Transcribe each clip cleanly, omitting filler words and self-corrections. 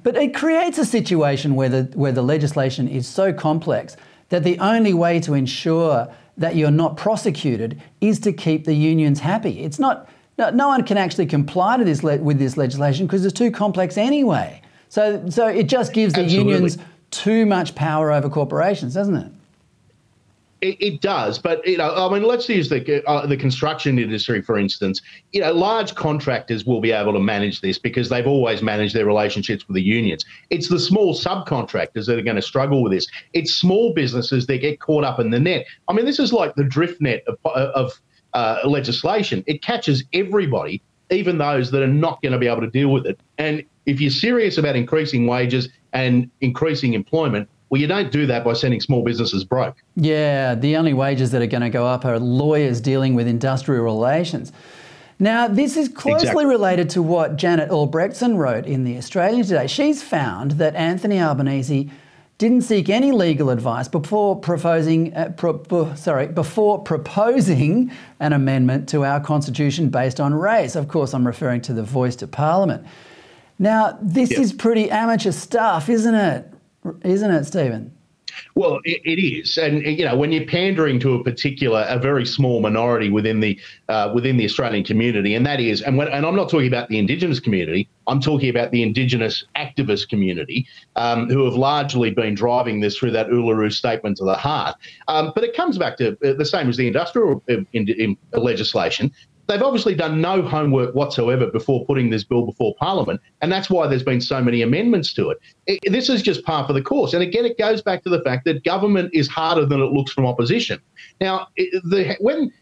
But it creates a situation where the legislation is so complex that the only way to ensure that you're not prosecuted is to keep the unions happy. It's not. No one can actually comply to with this legislation because it's too complex anyway. So it just gives the unions too much power over corporations, doesn't it? It does, but I mean, let's use the construction industry, for instance. Large contractors will be able to manage this because they've always managed their relationships with the unions. It's the small subcontractors that are going to struggle with this. It's small businesses that get caught up in the net. I mean, this is like the drift net of legislation. It catches everybody, even those that are not going to be able to deal with it. And if you're serious about increasing wages and increasing employment, well, you don't do that by sending small businesses broke. Yeah, the only wages that are going to go up are lawyers dealing with industrial relations. Now, this is closely related to what Janet Albrechtsen wrote in The Australian today. She's found that Anthony Albanese didn't seek any legal advice before proposing an amendment to our constitution based on race. Of course, I'm referring to the voice to Parliament. Now, this is pretty amateur stuff, isn't it? Isn't it, Stephen? Well, it is, and when you're pandering to a very small minority within the Australian community, and that is, and I'm not talking about the Indigenous community, I'm talking about the Indigenous activist community, who have largely been driving this through that Uluru Statement to the Heart. But it comes back to the same as the industrial legislation. They've obviously done no homework whatsoever before putting this bill before Parliament, and that's why there's been so many amendments to it. This is just par for the course. And again, it goes back to the fact that government is harder than it looks from opposition. Now, when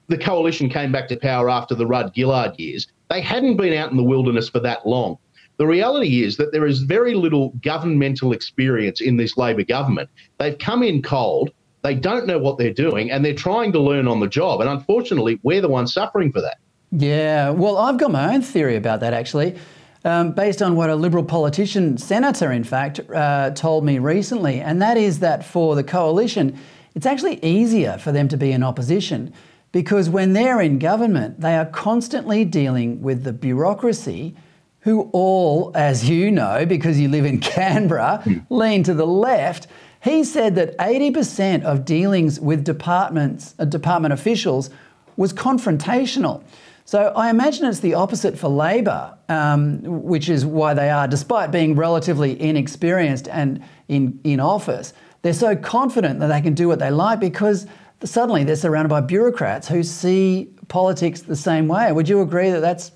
the coalition came back to power after the Rudd-Gillard years, they hadn't been out in the wilderness for that long. The reality is that there is very little governmental experience in this Labor government. They've come in cold. They don't know what they're doing, and they're trying to learn on the job. And unfortunately, we're the ones suffering for that. Yeah, well, I've got my own theory about that, actually, based on what a Liberal politician, senator, in fact, told me recently. And that is that for the coalition, it's actually easier for them to be in opposition because when they're in government, they are constantly dealing with the bureaucracy who all, as you know, because you live in Canberra, lean to the left. He said that 80% of dealings with department officials was confrontational. So I imagine it's the opposite for Labor, which is why they are, despite being relatively inexperienced and in office, they're so confident that they can do what they like because suddenly they're surrounded by bureaucrats who see politics the same way. Would you agree that that's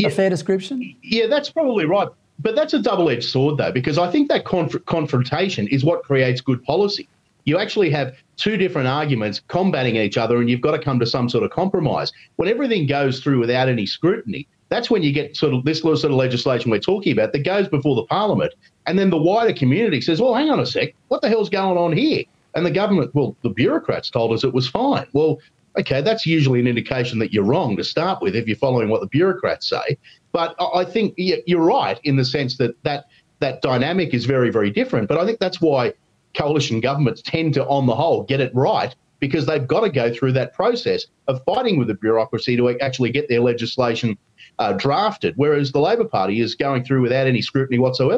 a fair description? Yeah, that's probably right. But that's a double-edged sword, though, because I think that confrontation is what creates good policy. You actually have two different arguments combating each other, and you've got to come to some sort of compromise. When everything goes through without any scrutiny, that's when you get sort of this sort of legislation we're talking about that goes before the Parliament, and then the wider community says, well, hang on a sec, what the hell's going on here? And the government, well, the bureaucrats told us it was fine. Well, okay, that's usually an indication that you're wrong to start with if you're following what the bureaucrats say. But I think you're right in the sense that dynamic is very, very different. But I think that's why coalition governments tend to, on the whole, get it right, because they've got to go through that process of fighting with the bureaucracy to actually get their legislation drafted, whereas the Labor Party is going through without any scrutiny whatsoever.